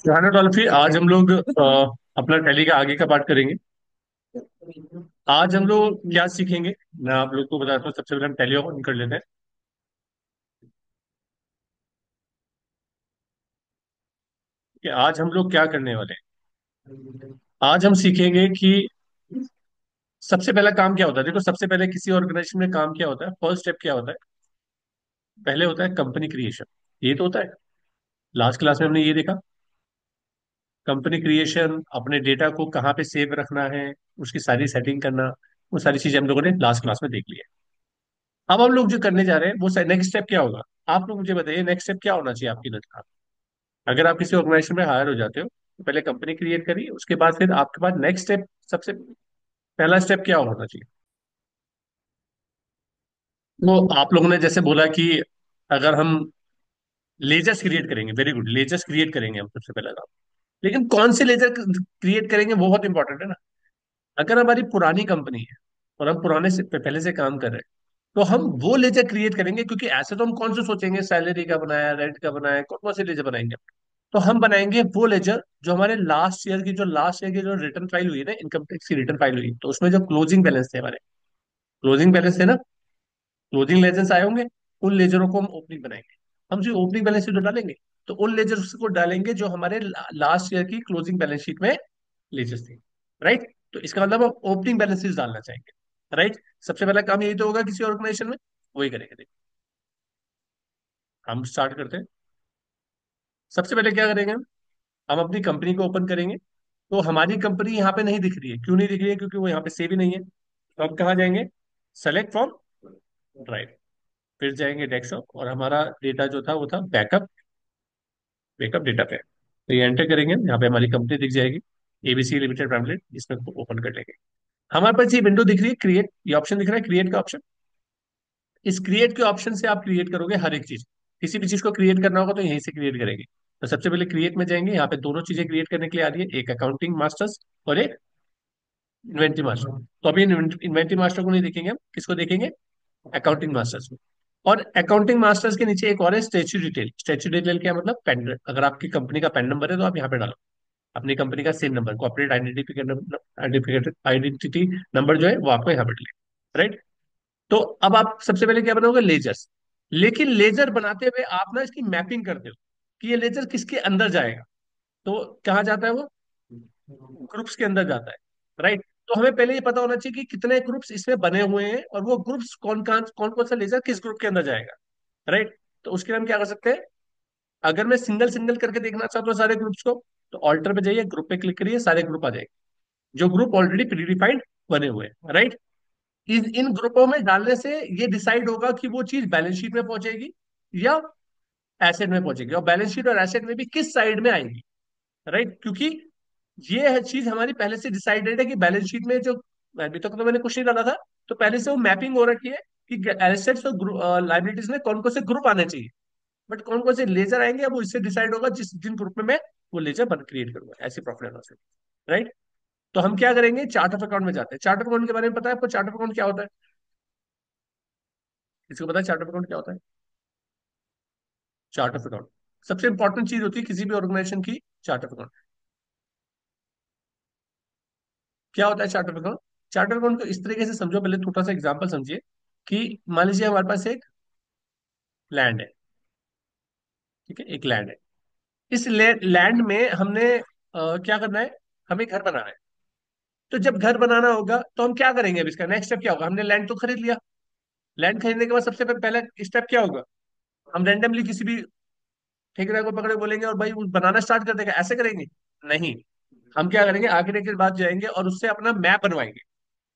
सुहाना डॉल्फी, आज हम लोग अपना टैली का आगे का पार्ट करेंगे। आज हम लोग क्या सीखेंगे, मैं आप लोग को बताता हूँ। सबसे पहले हम टैली ओपन कर लेते हैं कि आज हम लोग क्या करने वाले हैं। आज हम सीखेंगे कि सबसे पहला काम क्या होता है। देखो, सबसे पहले किसी ऑर्गेनाइजेशन में काम क्या होता है, फर्स्ट स्टेप क्या होता है। पहले होता है कंपनी क्रिएशन। ये तो होता है, लास्ट क्लास में हमने ये देखा। कंपनी क्रिएशन, अपने डेटा को कहाँ पे सेव रखना है, उसकी सारी सेटिंग करना, वो सारी चीजें हम लोगों ने लास्ट क्लास में देख ली है। अब हम लोग जो करने जा रहे हैं वो नेक्स्ट स्टेप क्या होगा। आप लोग मुझे बताइए, नेक्स्ट स्टेप क्या होना चाहिए आपकी नज़र में? अगर आप किसी ऑर्गेनाइजेशन में हायर हो जाते हो तो पहले कंपनी क्रिएट करिए, उसके बाद फिर आपके पास नेक्स्ट स्टेप, सबसे पहला स्टेप क्या होना चाहिए। वो आप लोगों ने जैसे बोला कि अगर हम लेजर्स क्रिएट करेंगे, वेरी गुड, लेजर्स क्रिएट करेंगे हम सबसे पहला काम। लेकिन कौन से लेजर क्रिएट करेंगे वो बहुत इंपॉर्टेंट है ना। अगर हमारी पुरानी कंपनी है और हम पुराने से पहले से काम कर रहे हैं, तो हम वो लेजर क्रिएट करेंगे, क्योंकि ऐसे तो हम कौन से सोचेंगे सैलरी का बनाया, रेंट का बनाया, कौन कौन से लेजर बनाएंगे। तो हम बनाएंगे वो लेजर जो हमारे लास्ट ईयर की जो रिटर्न फाइल हुई है ना, इनकम टैक्स की रिटर्न फाइल हुई, तो उसमें जो क्लोजिंग बैलेंस थे हमारे, क्लोजिंग बैलेंस थे ना, क्लोजिंग लेजर्स आए होंगे, उन लेजरों को हम ओपनिंग बनाएंगे। हम जो ओपनिंग बैलेंस शीट डालेंगे, तो उन लेजर्स को डालेंगे जो हमारे लास्ट ईयर की क्लोजिंग बैलेंस शीट में लेजर्स थे। राइट। तो इसका मतलब हम ओपनिंग बैलेंस शीट डालना चाहेंगे। राइट। सबसे पहला काम यही तो होगा किसी ऑर्गेनाइजेशन में, वही करेंगे। देखिए, हम स्टार्ट करते हैं। सबसे पहले क्या करेंगे, हम अपनी कंपनी को ओपन करेंगे। तो हमारी कंपनी यहाँ पे नहीं दिख रही है, क्यों नहीं दिख रही है, क्योंकि वो यहाँ पे सेव ही नहीं है। तो हम कहाँ जाएंगे, सेलेक्ट फ्रॉम ड्राइव, फिर जाएंगे डेस्कटॉप, और हमारा डेटा जो था वो था बैकअप, बैकअप डेटा पे। तो ये एंटर करेंगे, यहाँ पे हमारी कंपनी दिख जाएगी, एबीसी लिमिटेड प्राइवेट लिमिटेड, इसमें ओपन कर लेंगे। हमारे पास ये विंडो दिख रही है, क्रिएट, ये ऑप्शन दिख रहा है, क्रिएट का ऑप्शन। इस क्रिएट के ऑप्शन से आप क्रिएट करोगे हर एक चीज। किसी भी चीज को क्रिएट करना होगा तो यहीं से क्रिएट करेंगे। तो सबसे पहले क्रिएट में जाएंगे, यहाँ पे दोनों चीजें क्रिएट करने के लिए आ रही है, एक अकाउंटिंग मास्टर्स और एक इन्वेंटरी मास्टर। तो अभी इन्वेंटरी मास्टर को नहीं देखेंगे, हम किसको देखेंगे, अकाउंटिंग मास्टर्स में। और अकाउंटिंग मास्टर्स के नीचे एक और है, स्टेच्यू डिटेल। स्टेच्यू डिटेल क्या मतलब, पेन, अगर आपकी कंपनी का पेन नंबर है तो आप यहाँ पे डालो अपनी कंपनी का same number, corporate identification identity number जो है वो आपको यहाँ पे डालें। राइट। तो अब आप सबसे पहले क्या बनाओगे, लेजर्स। लेकिन लेजर बनाते हुए आप ना इसकी मैपिंग करते हो कि ये लेजर किसके अंदर जाएगा। तो कहाँ जाता है वो, ग्रुप्स के अंदर जाता है। राइट। तो हमें पहले ये पता होना चाहिए कि कितने ग्रुप्स इसमें बने हुए हैं, और वो ग्रुप्स कौन कौन सा लेजर किस ग्रुप के अंदर जाएगा। राइट। तो उसके लिए हम क्या कर सकते हैं, अगर मैं सिंगल सिंगल करके देखना चाहता हूँ सारे ग्रुप्स को, तो ऑल्टर पे जाइए, ग्रुप पे क्लिक करिए, सारे ग्रुप आ जाएंगे जो ग्रुप ऑलरेडी प्री डिफाइंड बने हुए हैं। राइट। इन ग्रुपों में डालने से ये डिसाइड होगा कि वो चीज बैलेंस शीट में पहुंचेगी या एसेट में पहुंचेगी, और बैलेंस शीट और एसेट में भी किस साइड में आएगी। राइट। क्योंकि ये है चीज हमारी पहले से डिसाइडेड है कि बैलेंस शीट में जो, अभी तक तो मैंने कुछ नहीं डाला था, तो पहले से वो मैपिंग हो रखी है कि एसेट्स और लाइबिलिटीज में कौन कौन से ग्रुप आने चाहिए। बट कौन कौन से लेजर आएंगे अब वो इससे डिसाइड होगा जिन ग्रुप में मैं वो लेजर बन क्रिएट करूंगा, ऐसी प्रॉफिट एंड लॉस। राइट। तो हम क्या करेंगे, चार्ट ऑफ अकाउंट में जाते हैं। चार्ट ऑफ अकाउंट के बारे में पता है आपको, चार्ट ऑफ अकाउंट क्या होता है, किसको पता है चार्ट ऑफ अकाउंट क्या होता है। चार्ट ऑफ अकाउंट सबसे इंपॉर्टेंट चीज होती है किसी भी ऑर्गेनाइजेशन की, चार्ट ऑफ अकाउंट। क्या होता है chart of account, chart of account को इस तरीके से समझो, पहले छोटा सा एग्जांपल समझिए कि मान लीजिए हमारे पास एक लैंड है। ठीक है, एक लैंड है। इस लैंड में हमने क्या करना है, हमें घर बनाना है। तो जब घर बनाना होगा तो हम क्या करेंगे, अब इसका नेक्स्ट स्टेप क्या होगा, हमने लैंड तो खरीद लिया। लैंड खरीदने के बाद सबसे पहला स्टेप क्या होगा, हम रैंडमली किसी भी ठेकेदार को पकड़े बोलेंगे और भाई वो बनाना स्टार्ट कर देगा, ऐसे करेंगे नहीं। हम क्या करेंगे, आगे के बाद जाएंगे और उससे अपना मैप बनवाएंगे।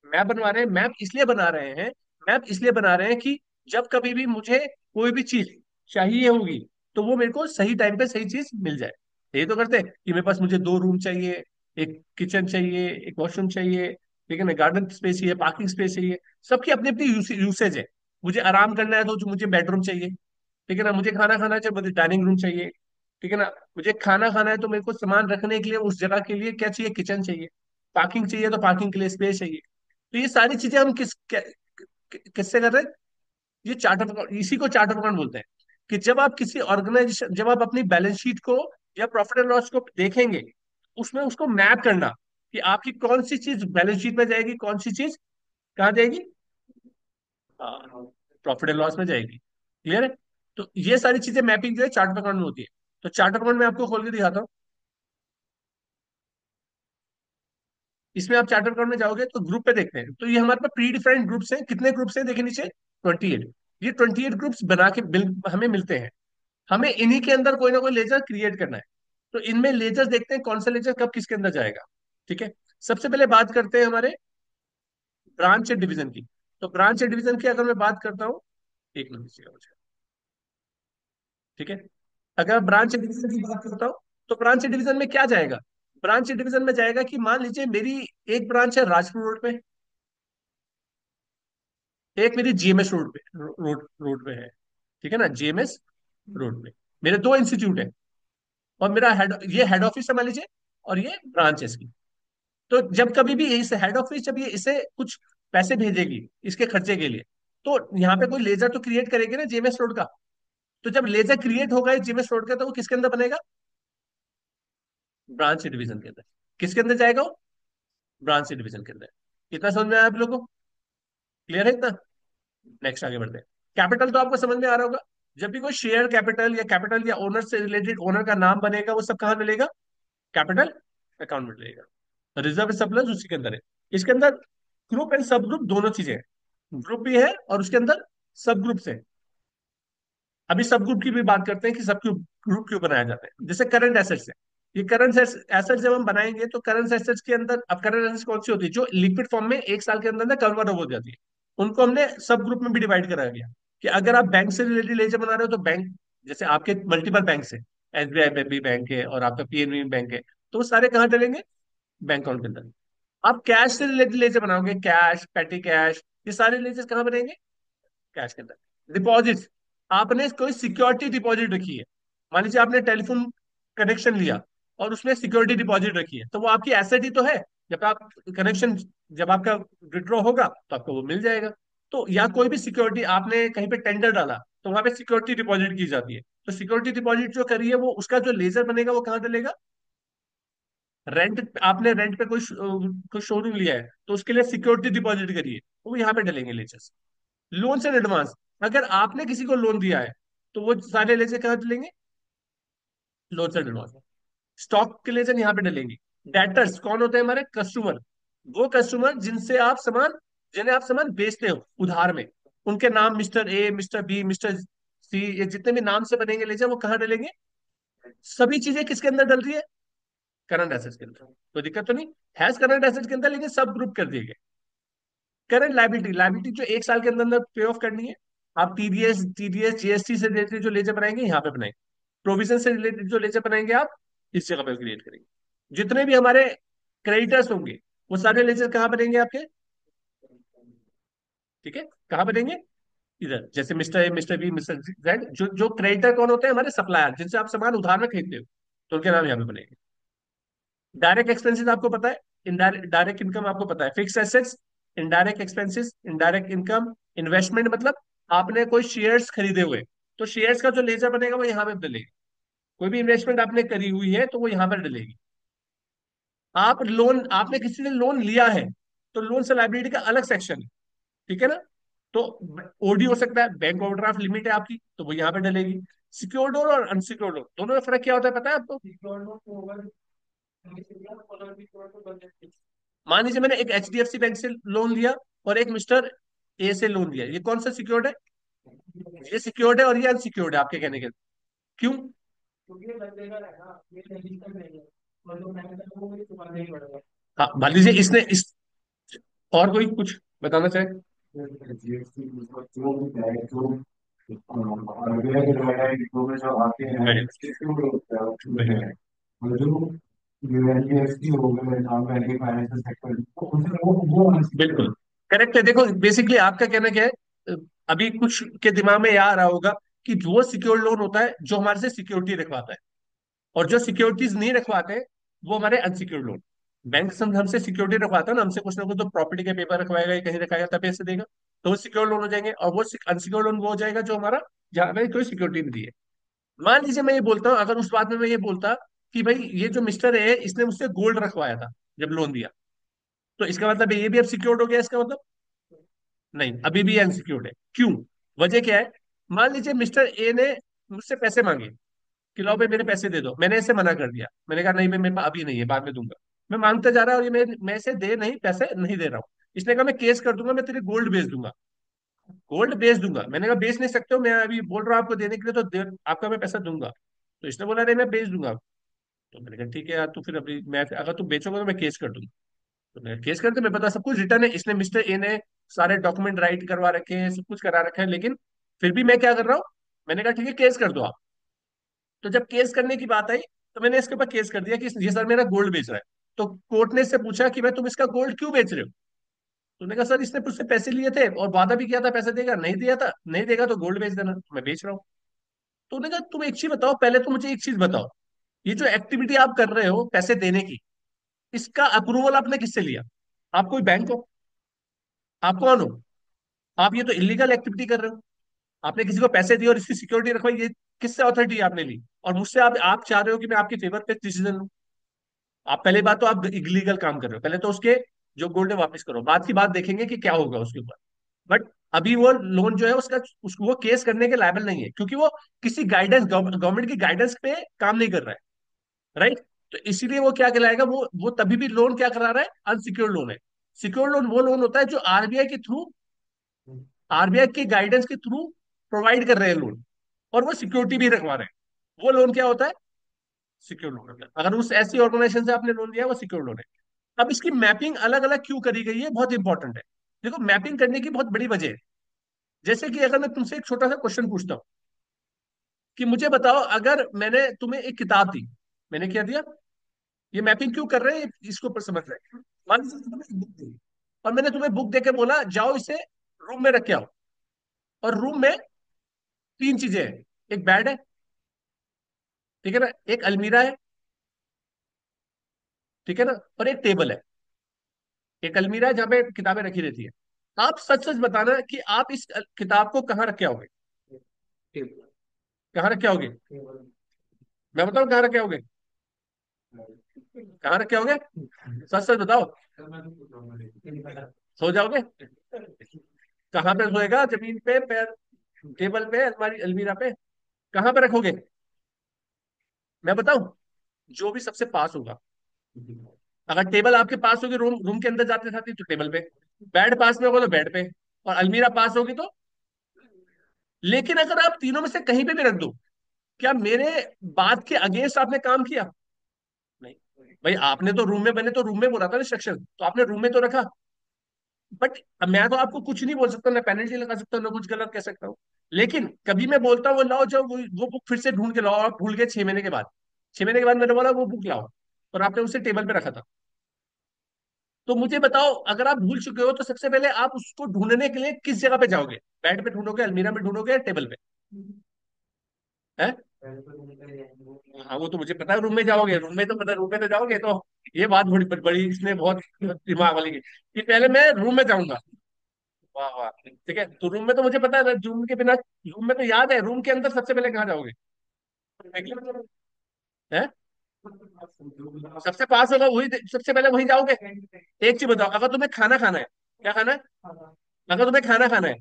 मैप बनवा रहे हैं, मैप इसलिए बना रहे हैं कि जब कभी भी मुझे कोई भी चीज चाहिए होगी तो वो मेरे को सही टाइम पे सही चीज मिल जाए। यही तो करते हैं कि मेरे पास मुझे 2 रूम चाहिए, एक किचन चाहिए, एक वॉशरूम चाहिए, ठीक है ना, गार्डन स्पेस चाहिए, पार्किंग स्पेस चाहिए। सबकी अपनी अपनी यूसेज है। मुझे आराम करना है तो जो मुझे बेडरूम चाहिए, ठीक है ना, मुझे खाना खाना है तो मुझे डाइनिंग रूम चाहिए, ठीक है ना, मुझे खाना खाना है तो मेरे को सामान रखने के लिए उस जगह के लिए क्या चाहिए, किचन चाहिए, पार्किंग चाहिए तो पार्किंग के लिए स्पेस चाहिए। तो ये सारी चीजें हम किससे कर रहे हैं, ये चार्ट ऑफ अकाउंट, इसी को चार्ट ऑफ अकाउंट बोलते हैं। कि जब आप किसी ऑर्गेनाइजेशन, जब आप अपनी बैलेंस शीट को या प्रॉफिट एंड लॉस को देखेंगे, उसमें उसको मैप करना कि आपकी कौन सी चीज बैलेंस शीट में जाएगी, कौन सी चीज कहाँ जाएगी, प्रॉफिट एंड लॉस में जाएगी। क्लियर है? तो ये सारी चीजें मैपिंग जो है चार्ट अकाउंट में होती है। तो चार्ट अकाउंट में आपको खोल के दिखाता हूँ। इसमें आप चार्ट अकाउंट में जाओगे तो ग्रुप पे देखते हैं, तो ये हमारे पास प्री डिफाइंड ग्रुप्स हैं। कितने ग्रुप्स हैं देखिए नीचे, 28। ये 28 ग्रुप्स बना के हमें मिलते हैं। हमें इन्हीं के अंदर कोई ना कोई लेजर क्रिएट करना है। तो इनमें लेजर देखते हैं कौन सा लेजर कब किसके अंदर जाएगा। ठीक है। सबसे पहले बात करते हैं हमारे ब्रांच डिवीजन की। तो ब्रांच डिवीजन की अगर मैं बात करता हूँ, एक मिनट दीजिएगा मुझे। ठीक है। अगर ब्रांच डिवीजन की बात करता हूँ, तो ब्रांच डिवीजन में क्या जाएगा? ब्रांच डिवीजन में जाएगा कि मान लीजिए मेरी एक ब्रांच है राजपुर रोड पे, एक मेरी जीएमएस रोड पे, रोड रोड पे है। ठीक है ना, जीएमएस रोड पे मेरे दो इंस्टीट्यूट है। और मेरा हेड, ये हेड ऑफिस है मान लीजिए, और ये ब्रांच है इसकी। तो जब कभी भी इस हेड ऑफिस जब ये इसे कुछ पैसे भेजेगी इसके खर्चे के लिए, तो यहाँ पे कोई लेजर तो क्रिएट करेगी ना जीएमएस रोड का। तो जब लेजर क्रिएट होगा जीएमएस रोड का, तो वो किसके अंदर बनेगा? ब्रांच डिवीजन के अंदर। किसके अंदर जाएगा वो? ब्रांच डिवीजन के अंदर। इतना समझ में आया आप लोगों को? क्लियर है इतना? नेक्स्ट आगे बढ़ते हैं। कैपिटल तो आपको समझ में आ रहा होगा। जब भी कोई शेयर कैपिटल या कैपिटल या ओनर से रिलेटेड ओनर का नाम बनेगा, वो सब कहाँ मिलेगा? कैपिटल अकाउंट में मिलेगा। रिजर्व सरप्लस उसी के अंदर है। इसके अंदर ग्रुप एंड सब ग्रुप दोनों चीजें हैं। ग्रुप भी है और उसके अंदर सब ग्रुप्स है। अभी सब ग्रुप की भी बात करते हैं कि सब ग्रुप क्यों बनाया जाता है। जैसे करंट एसेट्स है, ये करंट एसेट्स जब हम बनाएंगे तो करंट एसेट्स के अंदर, अब करंट एसेट्स कौन सी होती है? जो लिक्विड फॉर्म में एक साल के अंदर ना कन्वर्ट हो जाती है। उनको हमने सब ग्रुप में भी डिवाइड करा गया कि अगर आप बैंक से रिलेटेड लेजर बना रहे हो तो बैंक, जैसे आपके मल्टीपल बैंक है, एसबीआई में भी बैंक है और आपका पीएनबी में बैंक है, तो वो सारे कहाँ डलेंगे? बैंक अकाउंट के अंदर। आप कैश से रिलेटेड लेजर बनाओगे, कैश, पेटी कैश, ये सारे लेजर कहाँ बनेंगे? कैश के अंदर। डिपॉजिट, आपने कोई सिक्योरिटी डिपॉजिट रखी है, मान लीजिए आपने टेलीफोन कनेक्शन लिया और उसमें सिक्योरिटी डिपॉजिट रखी है, तो वो आपकी एसेट ही तो है। जब आप कनेक्शन, जब आपका विड्रॉ होगा तो आपको वो मिल जाएगा। तो या कोई भी सिक्योरिटी आपने कहीं पे टेंडर डाला, तो वहां पे सिक्योरिटी डिपॉजिट की जाती है। तो सिक्योरिटी डिपॉजिट जो करी है, वो उसका जो लेजर बनेगा वो कहाँ डलेगा? रेंट, आपने रेंट पे कोई शोरूम लिया है तो उसके लिए सिक्योरिटी डिपॉजिट करिए, वो यहाँ पे डलेंगे लेजर्स। लोन एंड एडवांस, अगर आपने किसी को लोन दिया है तो वो सारे लेजर कहाँ डलेंगे? Loan and advance. स्टॉक के लेजर यहाँ पे डलेंगे। डेटर्स कौन होते हैं? हमारे कस्टमर। वो कस्टमर जिनसे आप सामान, जिन्हें आप सामान बेचते हो उधार में, उनके नाम mister A, mister B, mister C, ये जितने भी नाम से बनेंगे लेजर, वो कहाँ डलेंगे? सभी चीजें किसके अंदर डल रही है? करंट एसेट्स के अंदर। तो दिक्कत तो नहीं है करंट एसेट्स के अंदर, लेकिन सब ग्रुप कर दिए गए। करंट लाइबिलिटी, लाइबिलिटी जो एक साल के अंदर अंदर पे ऑफ करनी है, आप टीडीएस, जीएसटी से रिलेटेड जो लेजर बनाएंगे यहाँ पे बनाएंगे। प्रोविजन से रिलेटेड जो लेजर बनाएंगे आप इस जगह पे क्रिएट करेंगे। जितने भी हमारे क्रेडिटर्स होंगे वो सारे लेजर कहाँ बनेंगे आपके? ठीक है, कहाँ बनेंगे? इधर। जैसे mister A, mister B, mister Z, जो जो क्रेडिटर कौन होते हैं? हमारे सप्लायर, जिनसे आप सामान उधार में खरीदते हो, तो उनके नाम यहाँ पे बनेंगे। डायरेक्ट एक्सपेंसेस आपको पता है, इनडायरेक्ट, डायरेक्ट इनकम आपको पता है, fix assets, indirect expenses, indirect income, investment मतलब आपने कोई शेयर्स खरीदे हुए, तो शेयर्स का जो लेजर बनेगा वो यहाँ पे डलेगा। कोई भी इन्वेस्टमेंट आपने करी हुई है तो वो यहाँ पर डलेगी। आप लोन, आपने किसी से लोन लिया है, तो लोन से लाइबिलिटी का अलग सेक्शन है। ठीक है ना? तो ओडी हो सकता है, बैंक ओवरड्राफ्ट लिमिट है आपकी, तो वो यहाँ पे डलेगी। सिक्योर्ड लोन और अनसिक्योर्ड लोन, दोनों में फर्क क्या होता है पता है आपको? मान लीजिए मैंने एक एचडीएफसी बैंक से लोन लिया और एक मिस्टर ए से लोन लिया, ये कौन सा सिक्योर्ड है? ये सिक्योर्ड है और ये अनसिक्योर्ड है आपके कहने के। क्यों? हाँ, मान लीजिए इसने इस, और कोई कुछ बताना चाहे? बिल्कुल करेक्ट है। देखो बेसिकली आपका कहना क्या है, अभी कुछ के दिमाग में ये आ रहा होगा कि वो सिक्योर लोन होता है जो हमारे से सिक्योरिटी रखवाता है, और जो सिक्योरिटीज नहीं रखवाते वो हमारे अनसिक्योर्ड लोन। बैंक हमसे सिक्योरिटी रखवाता है ना, हमसे कुछ ना कुछ तो प्रॉपर्टी के पेपर रखवाएगा या कहीं रखाएगा तब पैसे देगा, तो वो सिक्योर लोन हो जाएंगे। और वो अनसिक्योर लोन वो हो जाएगा जो हमारा, जहाँ हमें कोई सिक्योरिटी नहीं दी है। मान लीजिए मैं ये बोलता हूँ, अगर उस बात में मैं ये बोलता कि भाई ये जो मिस्टर है इसने मुझसे गोल्ड रखवाया था जब लोन दिया, तो इसका मतलब ये भी अब सिक्योर्ड हो गया इसका मतलब? नहीं, अभी भी अनसिक्योर्ड है। क्यों? वजह क्या है? मान लीजिए मिस्टर ए ने मुझसे पैसे मांगे कि लाओ भाई मेरे पैसे दे दो, मैंने इसे मना कर दिया, मैंने कहा नहीं भाई मेरे पास अभी नहीं है, बाद में दूंगा। मैं मांगते जा रहा हूँ और ये मैं इसे दे नहीं, पैसे नहीं दे रहा हूँ। इसने कहा मैं केस कर दूंगा, मैं तेरे गोल्ड बेच दूंगा। गोल्ड बेच दूंगा, मैंने कहा बेच नहीं सकते हो, मैं अभी बोल रहा हूँ आपको देने के लिए, तो आपका मैं पैसा दूंगा। तो इसने बोला नहीं मैं बेच दूंगा। तो मैंने कहा ठीक है यार, तो फिर अभी मैं, अगर तू बेचोगे तो मैं केस कर दूंगा। तो मैं केस करते, मैं पता सब कुछ रिटर्न है, इसने मिस्टर ए ने सारे डॉक्यूमेंट राइट करवा रखे हैं, सब कुछ करा रखा है, लेकिन फिर भी मैं क्या कर रहा हूँ, मैंने कहा ठीक है केस कर दो आप। तो जब केस करने की बात आई, तो मैंने इसके ऊपर केस कर दिया कि ये सर मेरा गोल्ड बेच रहा है। तो कोर्ट ने इससे पूछा कि भाई तुम इसका गोल्ड क्यों बेच रहे हो? तो उन्होंने कहा सर इसने मुझसे पैसे लिए थे और वादा भी किया था पैसे देगा, नहीं दिया था, नहीं देगा तो गोल्ड बेच देना, मैं बेच रहा हूँ। तो उन्होंने कहा तुम एक चीज बताओ, पहले तो मुझे एक चीज बताओ, ये जो एक्टिविटी आप कर रहे हो पैसे देने की, इसका अप्रूवल आपने किससे लिया? आप कोई बैंक हो? आप कौन हो? आप ये तो इलीगल एक्टिविटी कर रहे हो। आपने किसी को पैसे दिए और इसकी सिक्योरिटी रखवाई, ये किससे अथॉरिटी आपने ली? और मुझसे आप चाह रहे हो कि मैं आपके फेवर पे डिसीजन लूं? आप पहले बात तो आप इलीगल काम कर रहे हो, पहले तो उसके जो गोल्ड है वापस करो, बाद की बात देखेंगे कि क्या होगा उसके ऊपर। बट अभी वो लोन जो है उसका, उसको वो केस करने के लायबल नहीं है, क्योंकि वो किसी गाइडेंस, गवर्नमेंट की गाइडेंस पे काम नहीं कर रहा है। राइट? तो इसीलिए वो क्या कहलाएगा, वो तभी भी लोन क्या करा रहा है, अनसिक्योर्ड लोन है। सिक्योर्ड लोन वो लोन होता है जो आरबीआई के थ्रू, आरबीआई के गाइडेंस के थ्रू प्रोवाइड कर रहे हैं लोन, और वो सिक्योरिटी भी रखवा रहे हैं। वो लोन क्या होता है? सिक्योर लोन होता है। अगर उस ऐसी ऑर्गेनाइजेशन से आपने लोन लिया है, वो सिक्योर लोन है। अब इसकी मैपिंग अलग अलग क्यों करी गई है, बहुत इंपॉर्टेंट है। देखो मैपिंग करने की बहुत बड़ी वजह है। जैसे कि अगर मैं तुमसे एक छोटा सा क्वेश्चन पूछता हूँ कि मुझे बताओ, अगर मैंने तुम्हें एक किताब दी, मैंने क्या दिया? ये मैपिंग क्यों कर रहे हैं, इसके ऊपर समझ रहे हैं। मान लीजिए तुम्हें एक बुक दी और मैंने तुम्हें बुक देके बोला जाओ इसे रूम में रख के आओ, और रूम में तीन चीजें हैं। एक बेड है, ठीक है ना, एक अलमीरा है, ठीक है ना, और एक टेबल है। एक अलमीरा है जहाँ पे किताबें रखी रहती है। आप सच सच बताना कि आप इस किताब को कहाँ रख के आओगे? कहाँ रख के आओगे? मैं बताऊँ कहाँ रख के आओगे? कहाँ रख के आओगे? सच सच बताओ। सो जाओगे? कहाँ पे सोएगा, जमीन पे, पैर, टेबल पे, अलमारी, अलमीरा पे? कहाँ पे रखोगे? मैं बताऊं? जो भी सबसे पास होगा। अगर टेबल आपके पास होगी, रूम रूम के अंदर जाते साथ ही, तो टेबल पे। बेड पास में होगा तो बेड पे। और अलमीरा पास होगी तो। लेकिन अगर आप तीनों में से कहीं पे भी रख दो, क्या मेरे बात के अगेंस्ट आपने काम किया? नहीं। भाई आपने तो रूम में, बने तो रूम में बोला था इंस्ट्रक्शन, तो आपने रूम में तो रखा। बट मैं तो आपको कुछ नहीं बोल सकता, ना पेनल्टी लगा सकता हूँ, ना कुछ गलत कह सकता हूँ। लेकिन कभी मैं बोलता हूँ वो लाओ, जब वो बुक फिर से ढूंढ के लाओ, आप भूल गए 6 महीने के बाद। 6 महीने के बाद मैंने बोला वो बुक लाओ, और आपने उसे टेबल पे रखा था। तो मुझे बताओ, अगर आप भूल चुके हो तो सबसे पहले आप उसको ढूंढने के लिए किस जगह पे जाओगे? बेड पे ढूंढोगे, अलमीरा में ढूंढोगे, या टेबल पे? है? हाँ वो तो मुझे पता है, रूम में जाओगे, रूम में तो पता, रूम में तो जाओगे तो। ये बात बड़ी बड़ी, इसने बहुत दिमाग वाली की कि पहले मैं रूम में जाऊंगा। वाह वाह, ठीक है, तो रूम में तो मुझे पता है, रूम के बिना, रूम में तो याद है, रूम के अंदर सबसे पहले कहाँ जाओगे? है? सबसे पास होगा वही, सबसे पहले वही जाओगे। एक चीज बताओ, अगर तुम्हें खाना खाना है, क्या खाना है? अगर तुम्हें खाना खाना है,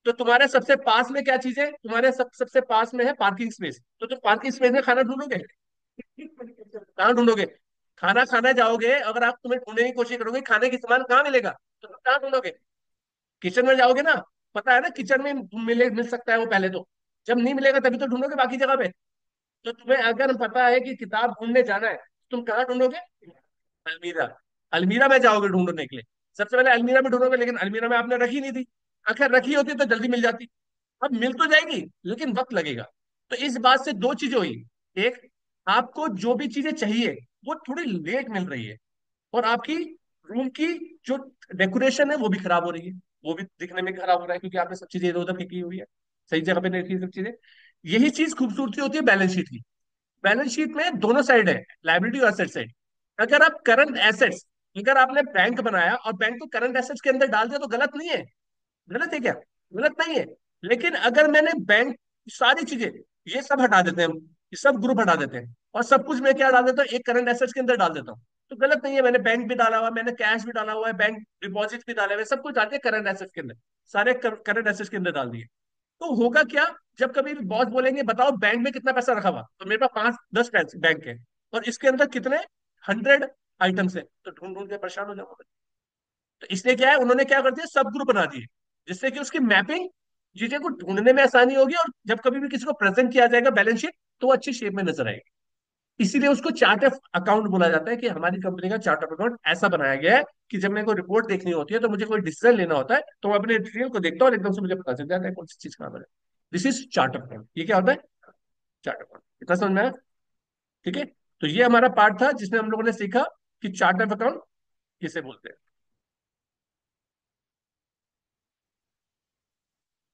तो तुम्हारे सबसे पास में क्या चीज है? तुम्हारे सबसे पास में है पार्किंग स्पेस, तो तुम पार्किंग स्पेस में खाना ढूंढोगे? कहाँ ढूंढोगे? खाना खाना जाओगे, अगर आप तुम्हें ढूंढने की कोशिश करोगे खाने की सामान कहाँ मिलेगा, तो तुम कहाँ ढूंढोगे? किचन में जाओगे ना। पता है ना, किचन में मिल सकता है वो पहले तो। जब नहीं मिलेगा तभी तो ढूंढोगे बाकी जगह पे। तो तुम्हें अगर पता है कि किताब ढूंढने जाना है, तो तुम कहाँ ढूंढोगे? अलमीरा। अलमीरा में जाओगे ढूंढने के लिए। सबसे पहले अलमीरा में ढूंढोगे, लेकिन अलमीरा में आपने रखी नहीं थी। अगर रखी होती तो जल्दी मिल जाती। अब मिल तो जाएगी, लेकिन वक्त लगेगा। तो इस बात से दो चीजें हुई। एक, आपको जो भी चीजें चाहिए वो थोड़ी लेट मिल रही है, और आपकी रूम की जो डेकोरेशन है वो भी खराब हो रही है। वो भी दिखने में खराब हो रहा है, क्योंकि आपने सब चीजें इधर उधर फेंकी हुई है, सही जगह पे नहीं रखी सब चीजें। यही चीज खूबसूरती होती है बैलेंस शीट की। बैलेंस शीट में दोनों साइड है, लाइबिलिटी और एसेट साइड। अगर आप करंट एसेट्स, अगर आपने बैंक बनाया और बैंक को करंट एसेट्स के अंदर डाल दिया, तो गलत नहीं है? गलत है क्या? गलत नहीं है। लेकिन अगर मैंने बैंक, सारी चीजें, ये सब हटा देते हैं हम, ये सब ग्रुप हटा देते हैं, और सब कुछ मैं क्या डाल देता हूँ, एक करंट एसेट्स के अंदर डाल देता हूँ। तो गलत नहीं है, मैंने बैंक भी डाला हुआ है, मैंने कैश भी डाला हुआ है, बैंक डिपॉजिट भी डाले हुए हैं, सब कुछ डाल दिया करंट एसेट्स के अंदर, सारे करंट एसेट्स के अंदर डाल दिए। तो होगा क्या, जब कभी बॉस बोलेंगे बताओ बैंक में कितना पैसा रखा हुआ, तो मेरे पास 5-10 पैसे बैंक है, और इसके अंदर कितने 100 आइटम्स है, तो ढूंढ ढूंढ के परेशान हो जाऊंगा। तो इसलिए क्या है, उन्होंने क्या कर दिया, सब ग्रुप बना दिए, जिससे कि उसकी मैपिंग, चीजें को ढूंढने में आसानी होगी, और जब कभी भी किसी को प्रेजेंट किया जाएगा बैलेंस शीट, तो वो अच्छी शेप में नजर आएगी। इसीलिए उसको चार्ट ऑफ अकाउंट बोला जाता है, कि हमारी कंपनी का चार्ट ऑफ अकाउंट ऐसा बनाया गया है कि जब मेरे को रिपोर्ट देखनी होती है, तो मुझे कोई डिसीजन लेना होता है, तो मैं अपने डिटेल को देखता हूँ और एकदम से मुझे पता चल जाता है कौन सी चीज कहाँ पर है। This is chart of account. ये क्या होता है, चार्ट ऑफ अकाउंट। इतना समझ में आया? ठीक है। तो ये हमारा पार्ट था जिसमें हम लोगों ने सीखा कि चार्ट ऑफ अकाउंट किसे बोलते हैं।